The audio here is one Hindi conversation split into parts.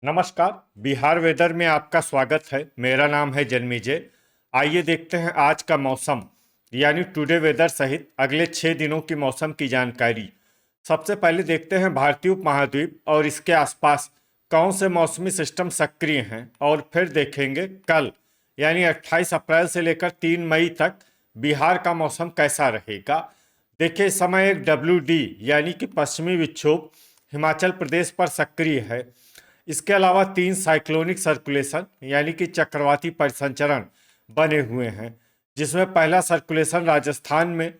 नमस्कार। बिहार वेदर में आपका स्वागत है। मेरा नाम है जन्मेजय। आइए देखते हैं आज का मौसम यानी टुडे वेदर सहित अगले 6 दिनों की मौसम की जानकारी। सबसे पहले देखते हैं भारतीय उपमहाद्वीप और इसके आसपास कौन से मौसमी सिस्टम सक्रिय हैं, और फिर देखेंगे कल यानी 28 अप्रैल से लेकर 3 मई तक बिहार का मौसम कैसा रहेगा। देखिए, इस समय एक WD यानी कि पश्चिमी विक्षोभ हिमाचल प्रदेश पर सक्रिय है। इसके अलावा 3 साइक्लोनिक सर्कुलेशन यानी कि चक्रवाती परिसंचरण बने हुए हैं, जिसमें पहला सर्कुलेशन राजस्थान में,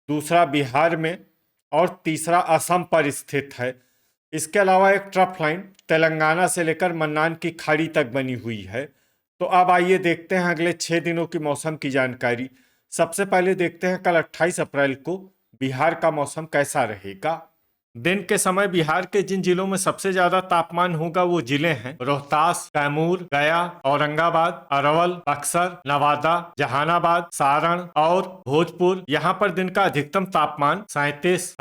दूसरा बिहार में और तीसरा असम पर स्थित है। इसके अलावा एक ट्रफ लाइन तेलंगाना से लेकर मन्नार की खाड़ी तक बनी हुई है। तो अब आइए देखते हैं अगले 6 दिनों की मौसम की जानकारी। सबसे पहले देखते हैं कल 28 अप्रैल को बिहार का मौसम कैसा रहेगा। दिन के समय बिहार के जिन जिलों में सबसे ज्यादा तापमान होगा वो जिले हैं रोहतास, कैमूर, गया, औरंगाबाद, अरवल, बक्सर, नवादा, जहानाबाद, सारण और भोजपुर। यहाँ पर दिन का अधिकतम तापमान 37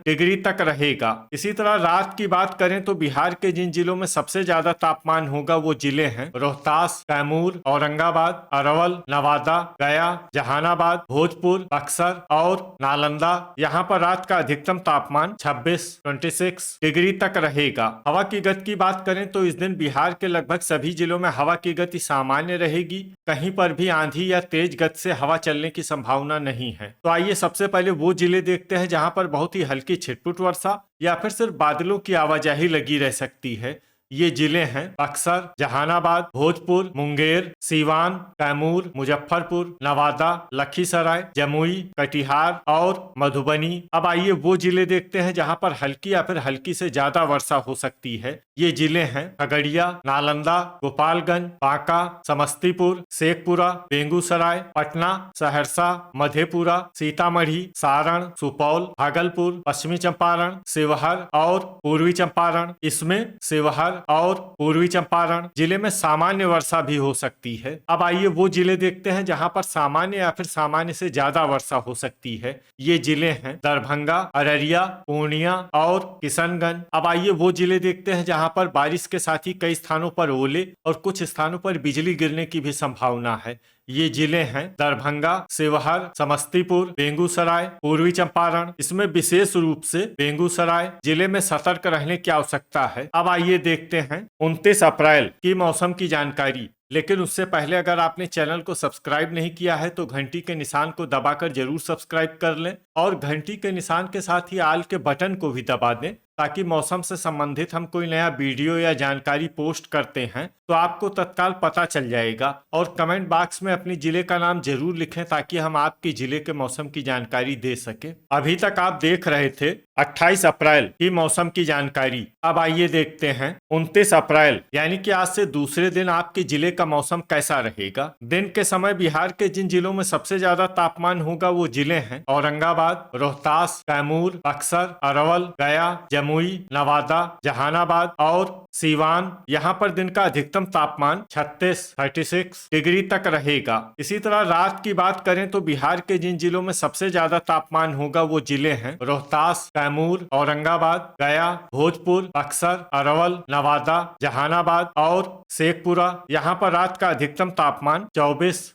डिग्री तक रहेगा। इसी तरह रात की बात करें तो बिहार के जिन जिलों में सबसे ज्यादा तापमान होगा वो जिले हैं रोहतास, कैमूर, औरंगाबाद, अरवल, नवादा, गया, जहानाबाद, भोजपुर, बक्सर और नालंदा। यहाँ पर रात का अधिकतम तापमान 26 डिग्री तक रहेगा। हवा की गति की बात करें तो इस दिन बिहार के लगभग सभी जिलों में हवा की गति सामान्य रहेगी। कहीं पर भी आंधी या तेज गति से हवा चलने की संभावना नहीं है। तो आइए सबसे पहले वो जिले देखते हैं जहां पर बहुत ही हल्की छिटपुट वर्षा या फिर सिर्फ बादलों की आवाजाही लगी रह सकती है। ये जिले हैं बक्सर, जहानाबाद, भोजपुर, मुंगेर, सीवान, कैमूर, मुजफ्फरपुर, नवादा, लखीसराय, जमुई, कटिहार और मधुबनी। अब आइए वो जिले देखते हैं जहां पर हल्की या फिर हल्की से ज्यादा वर्षा हो सकती है। ये जिले हैं खगड़िया, नालंदा, गोपालगंज, बांका, समस्तीपुर, शेखपुरा, बेगूसराय, पटना, सहरसा, मधेपुरा, सीतामढ़ी, सारण, सुपौल, भागलपुर, पश्चिमी चंपारण, शिवहर और पूर्वी चंपारण। इसमें शिवहर और पूर्वी चंपारण जिले में सामान्य वर्षा भी हो सकती है। अब आइए वो जिले देखते हैं जहां पर सामान्य या फिर सामान्य से ज्यादा वर्षा हो सकती है। ये जिले हैं दरभंगा, अररिया, पूर्णिया और किशनगंज। अब आइए वो जिले देखते हैं जहां पर बारिश के साथ ही कई स्थानों पर ओले और कुछ स्थानों पर बिजली गिरने की भी संभावना है। ये जिले हैं दरभंगा, शिवहर, समस्तीपुर, बेगूसराय, पूर्वी चंपारण। इसमें विशेष रूप से बेगूसराय जिले में सतर्क रहने की आवश्यकता है। अब आइए देखते हैं 29 अप्रैल की मौसम की जानकारी। लेकिन उससे पहले अगर आपने चैनल को सब्सक्राइब नहीं किया है तो घंटी के निशान को दबाकर जरूर सब्सक्राइब कर लें और घंटी के निशान के साथ ही आल के बटन को भी दबा दें, ताकि मौसम से संबंधित हम कोई नया वीडियो या जानकारी पोस्ट करते हैं तो आपको तत्काल पता चल जाएगा। और कमेंट बॉक्स में अपने जिले का नाम जरूर लिखें ताकि हम आपके जिले के मौसम की जानकारी दे सके। अभी तक आप देख रहे थे 28 अप्रैल की मौसम की जानकारी। अब आइए देखते हैं 29 अप्रैल यानी कि आज से दूसरे दिन आपके जिले का मौसम कैसा रहेगा। दिन के समय बिहार के जिन जिलों में सबसे ज्यादा तापमान होगा वो जिले हैं औरंगाबाद, रोहतास, कैमूर, बक्सर, अरवल, गया, जमुई, नवादा, जहानाबाद और सीवान। यहाँ पर दिन का अधिकतम तापमान 36 डिग्री तक रहेगा। इसी तरह रात की बात करें तो बिहार के जिन जिलों में सबसे ज्यादा तापमान होगा वो जिले हैं रोहतास, कैमूर, औरंगाबाद, गया, भोजपुर, बक्सर, अरवल, नवादा, जहानाबाद और शेखपुरा। यहाँ पर रात का अधिकतम तापमान 24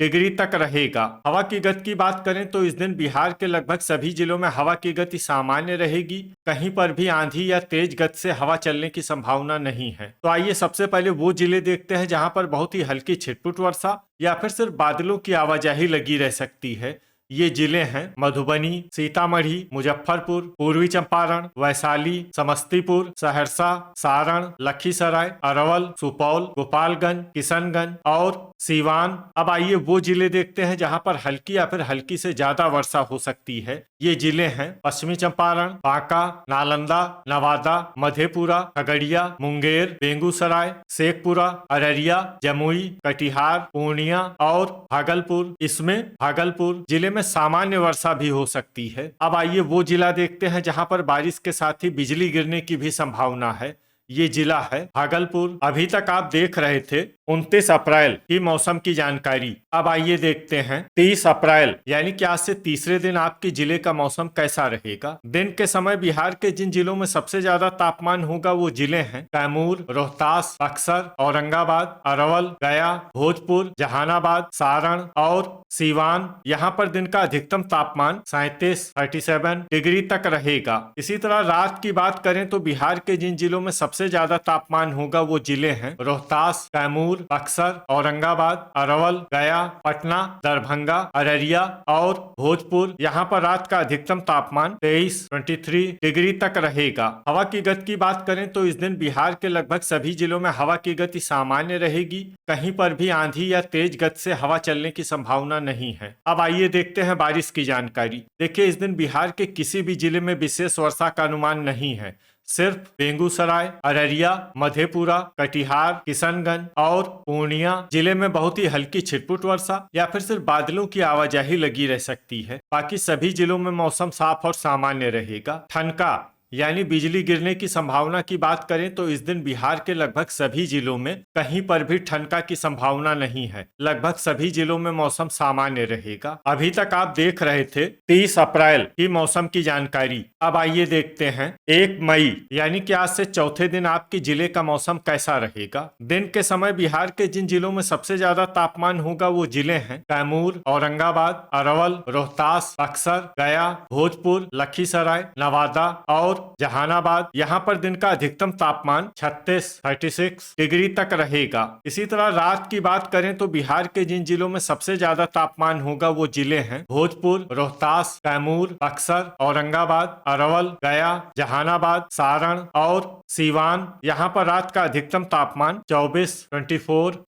डिग्री तक रहेगा। हवा की गति की बात करें तो इस दिन बिहार के लगभग सभी जिलों में हवा की गति सामान्य रहेगी। कहीं पर भी आंधी या तेज गति से हवा चलने की संभावना नहीं है। तो आइए सबसे पहले वो जिले देखते हैं जहां पर बहुत ही हल्की छिटपुट वर्षा या फिर सिर्फ बादलों की आवाजाही लगी रह सकती है। ये जिले हैं मधुबनी, सीतामढ़ी, मुजफ्फरपुर, पूर्वी चंपारण, वैशाली, समस्तीपुर, सहरसा, सारण, लखीसराय, अरवल, सुपौल, गोपालगंज, किशनगंज और सीवान। अब आइए वो जिले देखते हैं जहां पर हल्की या फिर हल्की से ज्यादा वर्षा हो सकती है। ये जिले हैं पश्चिमी चंपारण, बांका, नालंदा, नवादा, मधेपुरा, खगड़िया, मुंगेर, बेगूसराय, शेखपुरा, अररिया, जमुई, कटिहार, पूर्णिया और भागलपुर। इसमें भागलपुर जिले में सामान्य वर्षा भी हो सकती है। अब आइए वो जिला देखते हैं जहां पर बारिश के साथ ही बिजली गिरने की भी संभावना है। ये जिला है भागलपुर। अभी तक आप देख रहे थे 29 अप्रैल की मौसम की जानकारी। अब आइए देखते हैं 30 अप्रैल यानी कि आज से तीसरे दिन आपके जिले का मौसम कैसा रहेगा। दिन के समय बिहार के जिन जिलों में सबसे ज्यादा तापमान होगा वो जिले हैं कैमूर, रोहतास, बक्सर, औरंगाबाद, अरवल, गया, भोजपुर, जहानाबाद, सारण और सीवान। यहाँ पर दिन का अधिकतम तापमान 37 डिग्री तक रहेगा। इसी तरह रात की बात करें तो बिहार के जिन जिलों में सबसे ज्यादा तापमान होगा वो जिले हैं रोहतास, कैमूर, बक्सर, औरंगाबाद, अरवल, गया, पटना, दरभंगा, अररिया और भोजपुर। यहाँ पर रात का अधिकतम तापमान 23 डिग्री तक रहेगा। हवा की गति की बात करें तो इस दिन बिहार के लगभग सभी जिलों में हवा की गति सामान्य रहेगी। कहीं पर भी आंधी या तेज गति से हवा चलने की संभावना नहीं है। अब आइए देखते हैं बारिश की जानकारी। देखिए, इस दिन बिहार के किसी भी जिले में विशेष वर्षा का अनुमान नहीं है। सिर्फ बेगूसराय, अररिया, मधेपुरा, कटिहार, किशनगंज और पूर्णिया जिले में बहुत ही हल्की छिटपुट वर्षा या फिर सिर्फ बादलों की आवाजाही लगी रह सकती है। बाकी सभी जिलों में मौसम साफ और सामान्य रहेगा। ठनका यानी बिजली गिरने की संभावना की बात करें तो इस दिन बिहार के लगभग सभी जिलों में कहीं पर भी ठनका की संभावना नहीं है। लगभग सभी जिलों में मौसम सामान्य रहेगा। अभी तक आप देख रहे थे 30 अप्रैल की मौसम की जानकारी। अब आइए देखते हैं 1 मई यानी कि आज से चौथे दिन आपके जिले का मौसम कैसा रहेगा। दिन के समय बिहार के जिन जिलों में सबसे ज्यादा तापमान होगा वो जिले हैं कैमूर, औरंगाबाद, अरवल, रोहतास, बक्सर, गया, भोजपुर, लखीसराय, नवादा और जहानाबाद। यहाँ पर दिन का अधिकतम तापमान 36 डिग्री तक रहेगा। इसी तरह रात की बात करें तो बिहार के जिन जिलों में सबसे ज्यादा तापमान होगा वो जिले हैं भोजपुर, रोहतास, कैमूर, बक्सर, औरंगाबाद, अरवल, गया, जहानाबाद, सारण और सीवान। यहाँ पर रात का अधिकतम तापमान 24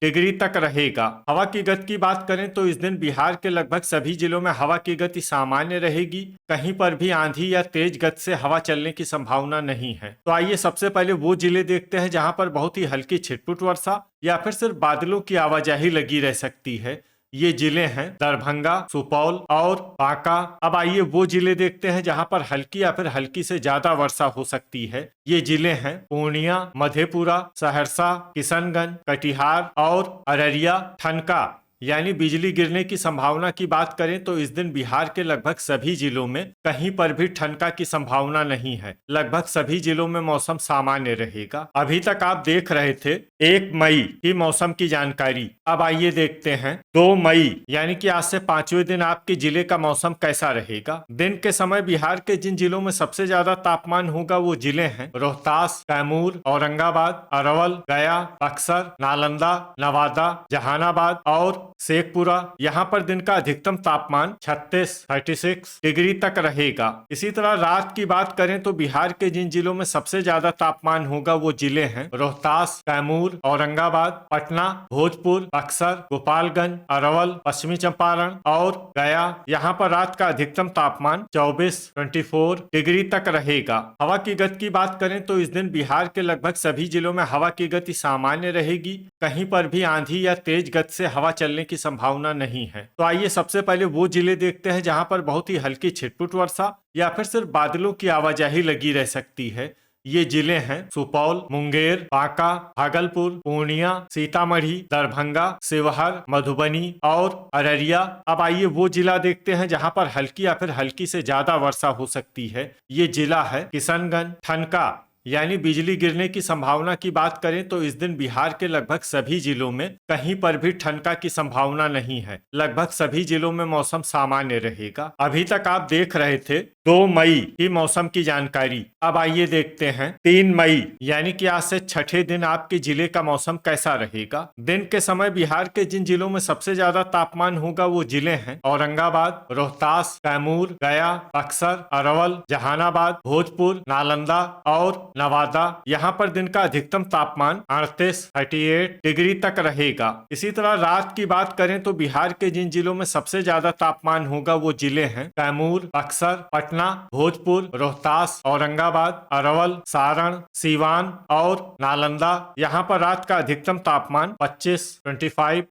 डिग्री तक रहेगा। हवा की गति की बात करें तो इस दिन बिहार के लगभग सभी जिलों में हवा की गति सामान्य रहेगी। कहीं पर भी आंधी या तेज गति से हवा चलने की संभावना नहीं है। तो आइए सबसे पहले वो जिले देखते हैं जहां पर बहुत ही हल्की छिटपुट वर्षा या फिर सिर्फ बादलों की आवाजाही लगी रह सकती है। ये जिले हैं दरभंगा, सुपौल और बांका। अब आइए वो जिले देखते हैं जहां पर हल्की या फिर हल्की से ज्यादा वर्षा हो सकती है। ये जिले हैं पूर्णिया, मधेपुरा, सहरसा, किशनगंज, कटिहार और अररिया। ठनका यानी बिजली गिरने की संभावना की बात करें तो इस दिन बिहार के लगभग सभी जिलों में कहीं पर भी ठनका की संभावना नहीं है। लगभग सभी जिलों में मौसम सामान्य रहेगा। अभी तक आप देख रहे थे 1 मई की मौसम की जानकारी। अब आइए देखते हैं 2 मई यानी कि आज से 5वें दिन आपके जिले का मौसम कैसा रहेगा। दिन के समय बिहार के जिन जिलों में सबसे ज्यादा तापमान होगा वो जिले हैं रोहतास, कैमूर, औरंगाबाद, अरवल, गया, बक्सर, नालंदा, नवादा, जहानाबाद और शेखपुरा। यहाँ पर दिन का अधिकतम तापमान 36 डिग्री तक रहेगा। इसी तरह रात की बात करें तो बिहार के जिन जिलों में सबसे ज्यादा तापमान होगा वो जिले हैं रोहतास, कैमूर, औरंगाबाद, पटना, भोजपुर, बक्सर, गोपालगंज, अरवल, पश्चिमी चंपारण और गया। यहाँ पर रात का अधिकतम तापमान 24 डिग्री तक रहेगा। हवा की गति की बात करें तो इस दिन बिहार के लगभग सभी जिलों में हवा की गति सामान्य रहेगी। कहीं पर भी आंधी या तेज गति से हवा चलने की संभावना नहीं है। तो आइए सबसे पहले वो जिले देखते हैं जहां पर बहुत ही हल्की छिटपुट वर्षा या फिर सिर्फ बादलों की आवाजाही लगी रह सकती है। ये जिले हैं सुपौल, मुंगेर, बांका, भागलपुर, पूर्णिया, सीतामढ़ी, दरभंगा, शिवहर, मधुबनी और अररिया। अब आइए वो जिला देखते हैं जहां पर हल्की या फिर हल्की से ज्यादा वर्षा हो सकती है। ये जिला है किशनगंज। ठनका यानी बिजली गिरने की संभावना की बात करें तो इस दिन बिहार के लगभग सभी जिलों में कहीं पर भी ठनका की संभावना नहीं है। लगभग सभी जिलों में मौसम सामान्य रहेगा। अभी तक आप देख रहे थे 2 मई की मौसम की जानकारी। अब आइए देखते हैं 3 मई यानी कि आज से छठे दिन आपके जिले का मौसम कैसा रहेगा। दिन के समय बिहार के जिन जिलों में सबसे ज्यादा तापमान होगा वो जिले हैं औरंगाबाद, रोहतास, कैमूर, गया, बक्सर, अरवल, जहानाबाद, भोजपुर, नालंदा और नवादा। यहाँ पर दिन का अधिकतम तापमान 38 डिग्री तक रहेगा। इसी तरह रात की बात करें तो बिहार के जिन जिलों में सबसे ज्यादा तापमान होगा वो जिले हैं कैमूर, बक्सर, पटना पटना, भोजपुर, रोहतास, औरंगाबाद, अरवल, सारण, सीवान और नालंदा। यहाँ पर रात का अधिकतम तापमान 25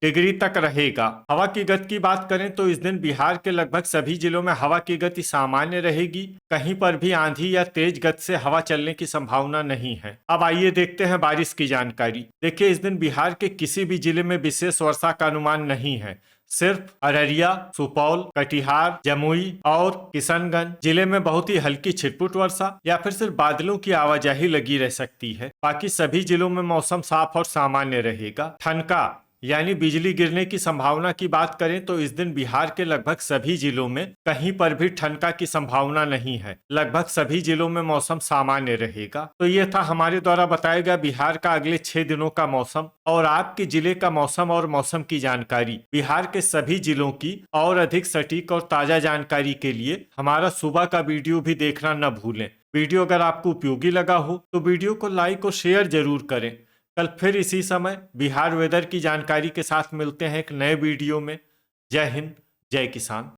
डिग्री तक रहेगा। हवा की गति की बात करें तो इस दिन बिहार के लगभग सभी जिलों में हवा की गति सामान्य रहेगी। कहीं पर भी आंधी या तेज गति से हवा चलने की संभावना नहीं है। अब आइए देखते हैं बारिश की जानकारी। देखिए, इस दिन बिहार के किसी भी जिले में विशेष वर्षा का अनुमान नहीं है। सिर्फ अररिया, सुपौल, कटिहार, जमुई और किशनगंज जिले में बहुत ही हल्की छिटपुट वर्षा या फिर सिर्फ बादलों की आवाजाही लगी रह सकती है। बाकी सभी जिलों में मौसम साफ और सामान्य रहेगा। ठनका यानी बिजली गिरने की संभावना की बात करें तो इस दिन बिहार के लगभग सभी जिलों में कहीं पर भी ठनका की संभावना नहीं है। लगभग सभी जिलों में मौसम सामान्य रहेगा। तो ये था हमारे द्वारा बताया गया बिहार का अगले 6 दिनों का मौसम और आपके जिले का मौसम और मौसम की जानकारी। बिहार के सभी जिलों की और अधिक सटीक और ताजा जानकारी के लिए हमारा सुबह का वीडियो भी देखना न भूलें। वीडियो अगर आपको उपयोगी लगा हो तो वीडियो को लाइक और शेयर जरूर करें। कल फिर इसी समय बिहार वेदर की जानकारी के साथ मिलते हैं एक नए वीडियो में। जय हिंद, जय किसान।